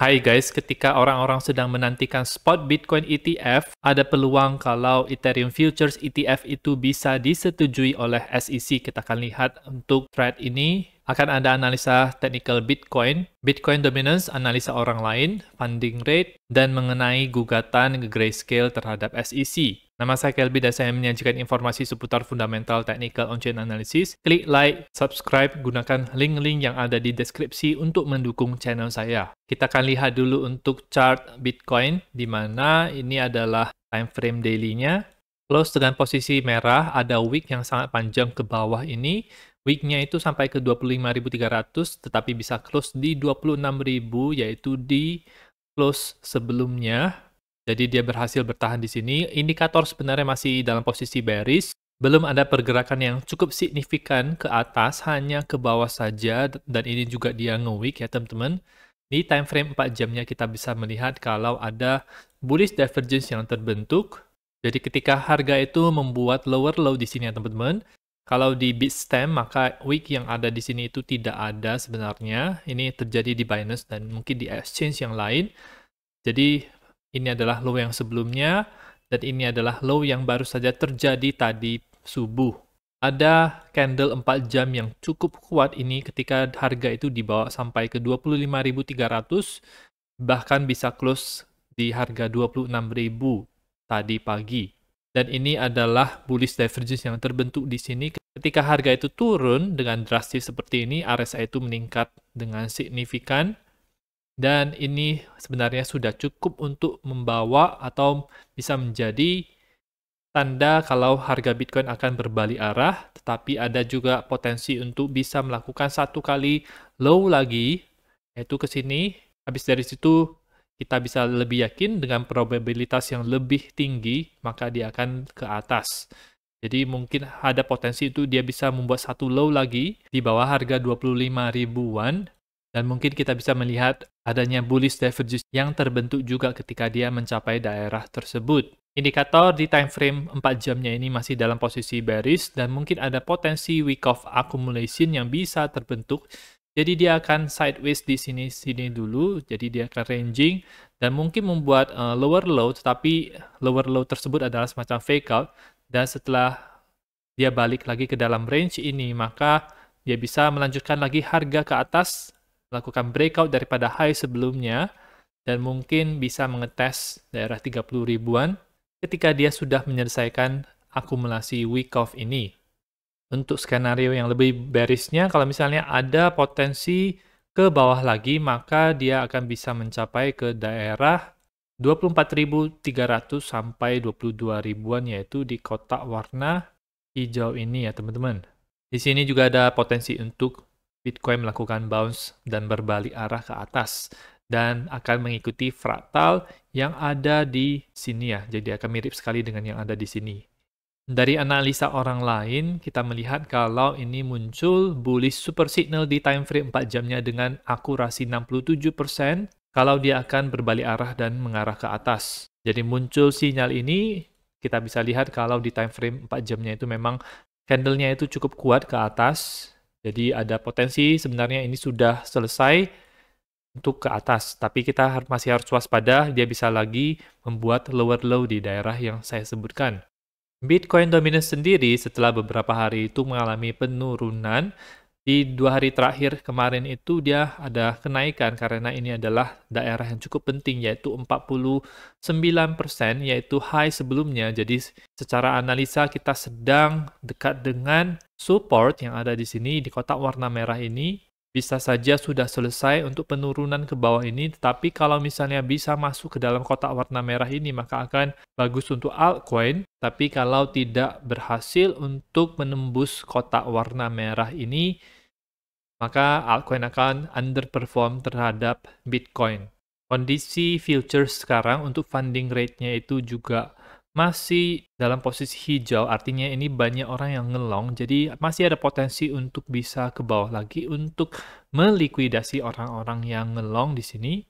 Hai guys, ketika orang-orang sedang menantikan spot Bitcoin ETF, ada peluang kalau Ethereum Futures ETF itu bisa disetujui oleh SEC. Kita akan lihat untuk thread ini akan ada analisa technical Bitcoin, Bitcoin dominance, analisa orang lain, funding rate, dan mengenai gugatan grayscale terhadap SEC. Nama saya Kelby dan saya menyajikan informasi seputar fundamental technical on-chain analysis. Klik like, subscribe, gunakan link-link yang ada di deskripsi untuk mendukung channel saya. Kita akan lihat dulu untuk chart Bitcoin, di mana ini adalah time frame daily-nya. Close dengan posisi merah, ada wick yang sangat panjang ke bawah ini. Wick-nya itu sampai ke 25.300, tetapi bisa close di 26.000, yaitu di close sebelumnya. Jadi dia berhasil bertahan di sini. Indikator sebenarnya masih dalam posisi bearish. Belum ada pergerakan yang cukup signifikan ke atas, hanya ke bawah saja. Dan ini juga dia nge-wick ya teman-teman. Di time frame 4 jamnya kita bisa melihat kalau ada bullish divergence yang terbentuk. Jadi ketika harga itu membuat lower low di sini ya teman-teman. Kalau di Bitstamp maka wick yang ada di sini itu tidak ada sebenarnya. Ini terjadi di Binance dan mungkin di exchange yang lain. Jadi ini adalah low yang sebelumnya, dan ini adalah low yang baru saja terjadi tadi subuh. Ada candle 4 jam yang cukup kuat ini ketika harga itu dibawa sampai ke 25.300, bahkan bisa close di harga 26.000 tadi pagi. Dan ini adalah bullish divergence yang terbentuk di sini. Ketika harga itu turun dengan drastis seperti ini, RSI itu meningkat dengan signifikan. Dan ini sebenarnya sudah cukup untuk membawa atau bisa menjadi tanda kalau harga Bitcoin akan berbalik arah, tetapi ada juga potensi untuk bisa melakukan satu kali low lagi, yaitu ke sini. Habis dari situ kita bisa lebih yakin dengan probabilitas yang lebih tinggi, maka dia akan ke atas. Jadi mungkin ada potensi itu dia bisa membuat satu low lagi di bawah harga 25 ribuan. Dan mungkin kita bisa melihat adanya bullish divergence yang terbentuk juga ketika dia mencapai daerah tersebut. Indikator di time frame 4 jamnya ini masih dalam posisi bearish dan mungkin ada potensi week of accumulation yang bisa terbentuk. Jadi dia akan sideways di sini dulu, jadi dia akan ranging dan mungkin membuat lower low, tetapi lower low tersebut adalah semacam fake out dan setelah dia balik lagi ke dalam range ini, maka dia bisa melanjutkan lagi harga ke atas, melakukan breakout daripada high sebelumnya, dan mungkin bisa mengetes daerah 30 ribuan ketika dia sudah menyelesaikan akumulasi week off ini. Untuk skenario yang lebih bearishnya, kalau misalnya ada potensi ke bawah lagi, maka dia akan bisa mencapai ke daerah 24.300 sampai 22 ribuan, yaitu di kotak warna hijau ini ya teman-teman. Di sini juga ada potensi untuk Bitcoin melakukan bounce dan berbalik arah ke atas dan akan mengikuti fraktal yang ada di sini ya. Jadi akan mirip sekali dengan yang ada di sini. Dari analisa orang lain, kita melihat kalau ini muncul bullish super signal di time frame 4 jamnya dengan akurasi 67%, kalau dia akan berbalik arah dan mengarah ke atas. Jadi muncul sinyal ini, kita bisa lihat kalau di time frame 4 jamnya itu memang candlenya itu cukup kuat ke atas. Jadi ada potensi sebenarnya ini sudah selesai untuk ke atas. Tapi kita masih harus waspada, dia bisa lagi membuat lower low di daerah yang saya sebutkan. Bitcoin dominance sendiri setelah beberapa hari itu mengalami penurunan. Di 2 hari terakhir kemarin itu dia ada kenaikan karena ini adalah daerah yang cukup penting yaitu 49%, yaitu high sebelumnya. Jadi secara analisa kita sedang dekat dengan support yang ada di sini di kotak warna merah ini. Bisa saja sudah selesai untuk penurunan ke bawah ini, tetapi kalau misalnya bisa masuk ke dalam kotak warna merah ini, maka akan bagus untuk altcoin. Tapi kalau tidak berhasil untuk menembus kotak warna merah ini, maka altcoin akan underperform terhadap Bitcoin. Kondisi futures sekarang untuk funding rate-nya itu juga masih dalam posisi hijau, artinya ini banyak orang yang ngelong, jadi masih ada potensi untuk bisa ke bawah lagi untuk melikuidasi orang-orang yang ngelong di sini.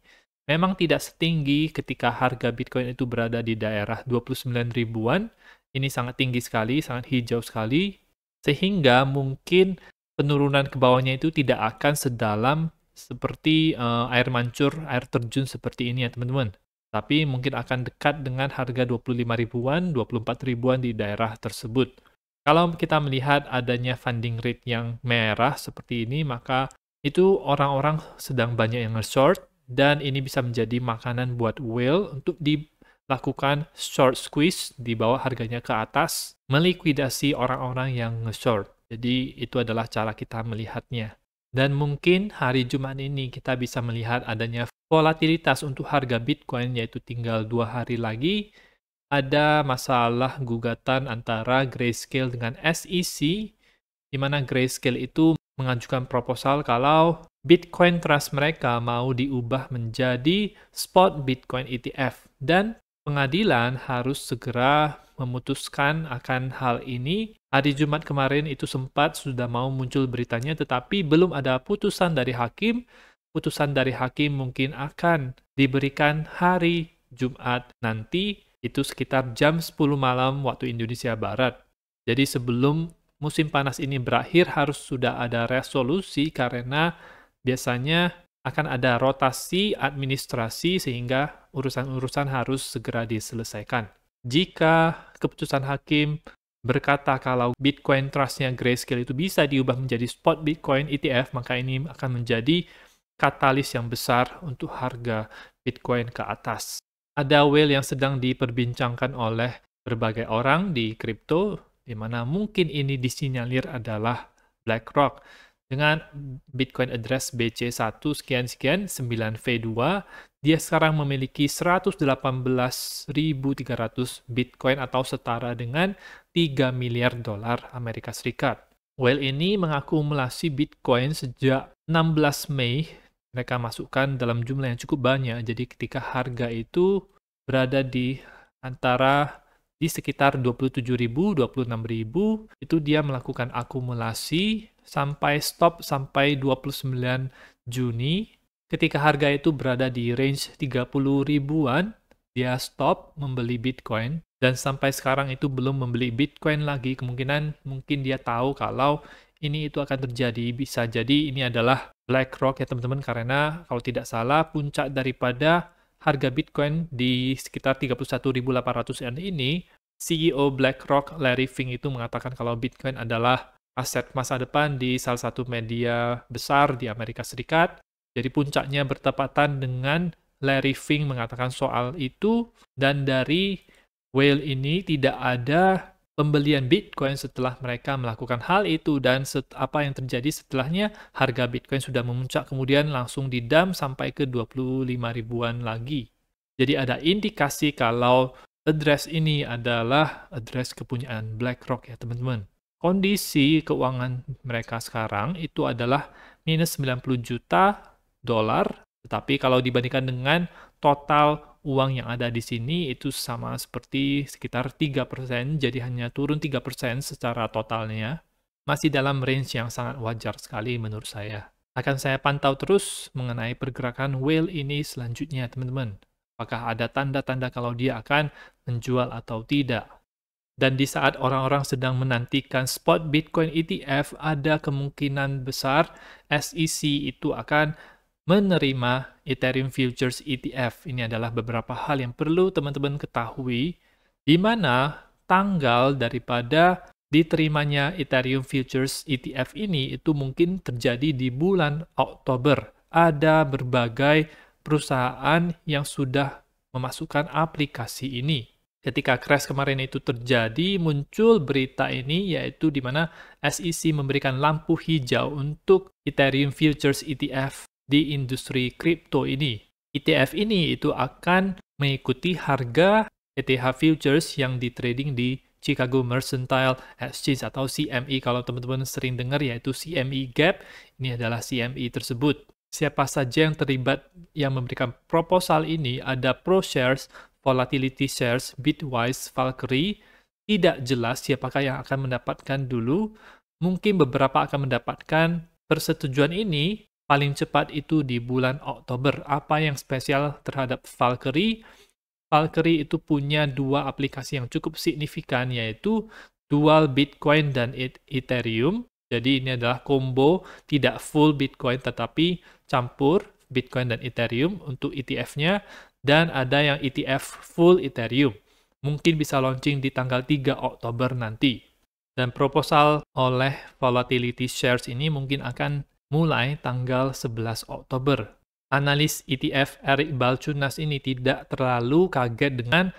Memang tidak setinggi ketika harga Bitcoin itu berada di daerah 29 ribuan, ini sangat tinggi sekali, sangat hijau sekali, sehingga mungkin penurunan ke bawahnya itu tidak akan sedalam seperti air mancur, air terjun seperti ini ya teman-teman. Tapi mungkin akan dekat dengan harga 25 ribuan, 24 ribuan di daerah tersebut. Kalau kita melihat adanya funding rate yang merah seperti ini, maka itu orang-orang sedang banyak yang nge-short, dan ini bisa menjadi makanan buat whale untuk dilakukan short squeeze di bawah harganya ke atas, melikuidasi orang-orang yang nge-short. Jadi itu adalah cara kita melihatnya. Dan mungkin hari Jumat ini kita bisa melihat adanya volatilitas untuk harga Bitcoin, yaitu tinggal 2 hari lagi. Ada masalah gugatan antara Grayscale dengan SEC, di mana Grayscale itu mengajukan proposal kalau Bitcoin Trust mereka mau diubah menjadi spot Bitcoin ETF. Dan pengadilan harus segera memutuskan akan hal ini. Hari Jumat kemarin itu sempat sudah mau muncul beritanya, tetapi belum ada putusan dari hakim. Putusan dari hakim mungkin akan diberikan hari Jumat nanti, itu sekitar jam 10 malam waktu Indonesia Barat. Jadi sebelum musim panas ini berakhir harus sudah ada resolusi, karena biasanya akan ada rotasi administrasi sehingga urusan-urusan harus segera diselesaikan. Jika keputusan hakim berkata kalau Bitcoin Trust-nya Grayscale itu bisa diubah menjadi spot Bitcoin ETF, maka ini akan menjadi katalis yang besar untuk harga Bitcoin ke atas. Ada whale yang sedang diperbincangkan oleh berbagai orang di kripto, di mana mungkin ini disinyalir adalah BlackRock. Dengan Bitcoin address BC1 sekian-sekian 9V2, dia sekarang memiliki 118.300 Bitcoin atau setara dengan 3 miliar dolar Amerika Serikat. Whale ini mengakumulasi Bitcoin sejak 16 Mei. Mereka masukkan dalam jumlah yang cukup banyak, jadi ketika harga itu berada di sekitar 27.000, 26.000, itu dia melakukan akumulasi sampai stop sampai 29 Juni. Ketika harga itu berada di range 30 ribuan, dia stop membeli Bitcoin, dan sampai sekarang itu belum membeli Bitcoin lagi. Kemungkinan mungkin dia tahu kalau ini itu akan terjadi. Bisa jadi ini adalah BlackRock ya teman-teman, karena kalau tidak salah puncak daripada harga Bitcoin di sekitar 31.800 ini, CEO BlackRock Larry Fink itu mengatakan kalau Bitcoin adalah aset masa depan di salah satu media besar di Amerika Serikat. Jadi puncaknya bertepatan dengan Larry Fink mengatakan soal itu, dan dari whale ini tidak ada pembelian Bitcoin setelah mereka melakukan hal itu, dan apa yang terjadi setelahnya, harga Bitcoin sudah memuncak kemudian langsung didump sampai ke 25 ribuan lagi. Jadi ada indikasi kalau address ini adalah address kepunyaan BlackRock ya teman-teman. Kondisi keuangan mereka sekarang itu adalah minus 90 juta dolar, tetapi kalau dibandingkan dengan total uang yang ada di sini itu sama seperti sekitar 3%, jadi hanya turun 3% secara totalnya. Masih dalam range yang sangat wajar sekali menurut saya. Akan saya pantau terus mengenai pergerakan whale ini selanjutnya teman-teman. Apakah ada tanda-tanda kalau dia akan menjual atau tidak. Dan di saat orang-orang sedang menantikan spot Bitcoin ETF, ada kemungkinan besar SEC itu akan menerima Ethereum Futures ETF. Ini adalah beberapa hal yang perlu teman-teman ketahui, di mana tanggal daripada diterimanya Ethereum Futures ETF ini itu mungkin terjadi di bulan Oktober. Ada berbagai perusahaan yang sudah memasukkan aplikasi ini. Ketika crash kemarin itu terjadi, muncul berita ini, yaitu di mana SEC memberikan lampu hijau untuk Ethereum Futures ETF di industri kripto ini. ETF ini itu akan mengikuti harga ETH Futures yang di-trading di Chicago Mercantile Exchange atau CME. Kalau teman-teman sering dengar, yaitu CME Gap, ini adalah CME tersebut. Siapa saja yang terlibat yang memberikan proposal ini, ada ProShares, Volatility Shares, Bitwise, Valkyrie. Tidak jelas siapakah yang akan mendapatkan dulu. Mungkin beberapa akan mendapatkan persetujuan ini paling cepat itu di bulan Oktober. Apa yang spesial terhadap Valkyrie? Valkyrie itu punya dua aplikasi yang cukup signifikan, yaitu dual Bitcoin dan Ethereum. Jadi ini adalah combo, tidak full Bitcoin, tetapi campur Bitcoin dan Ethereum untuk ETF-nya, dan ada yang ETF full Ethereum. Mungkin bisa launching di tanggal 3 Oktober nanti. Dan proposal oleh Volatility Shares ini mungkin akan mulai tanggal 11 Oktober. Analis ETF Eric Balchunas ini tidak terlalu kaget dengan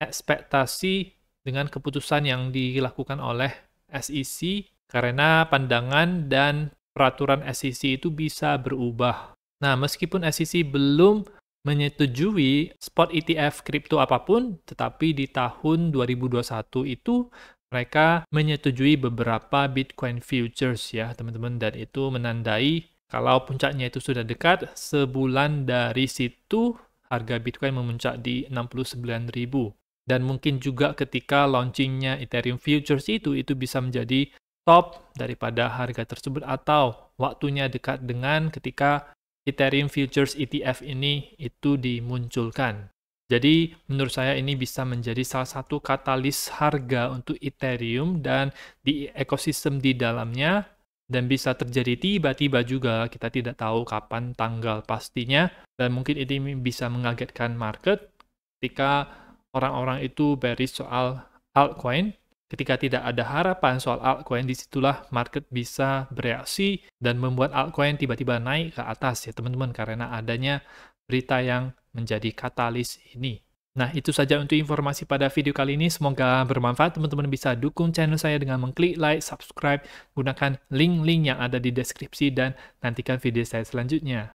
ekspektasi dengan keputusan yang dilakukan oleh SEC, karena pandangan dan peraturan SEC itu bisa berubah. Nah, meskipun SEC belum menyetujui spot ETF kripto apapun, tetapi di tahun 2021 itu mereka menyetujui beberapa Bitcoin futures ya, teman-teman, dan itu menandai kalau puncaknya itu sudah dekat, sebulan dari situ harga Bitcoin memuncak di 69.000. Dan mungkin juga ketika launchingnya Ethereum Futures itu bisa menjadi top daripada harga tersebut, atau waktunya dekat dengan ketika Ethereum Futures ETF ini itu dimunculkan. Jadi menurut saya ini bisa menjadi salah satu katalis harga untuk Ethereum dan di ekosistem di dalamnya, dan bisa terjadi tiba-tiba juga, kita tidak tahu kapan tanggal pastinya, dan mungkin ini bisa mengagetkan market ketika orang-orang itu bearish soal altcoin. Ketika tidak ada harapan soal altcoin, disitulah market bisa bereaksi dan membuat altcoin tiba-tiba naik ke atas ya teman-teman, karena adanya berita yang menjadi katalis ini. Nah, itu saja untuk informasi pada video kali ini. Semoga bermanfaat. Teman-teman bisa dukung channel saya dengan mengklik like, subscribe, gunakan link-link yang ada di deskripsi, dan nantikan video saya selanjutnya.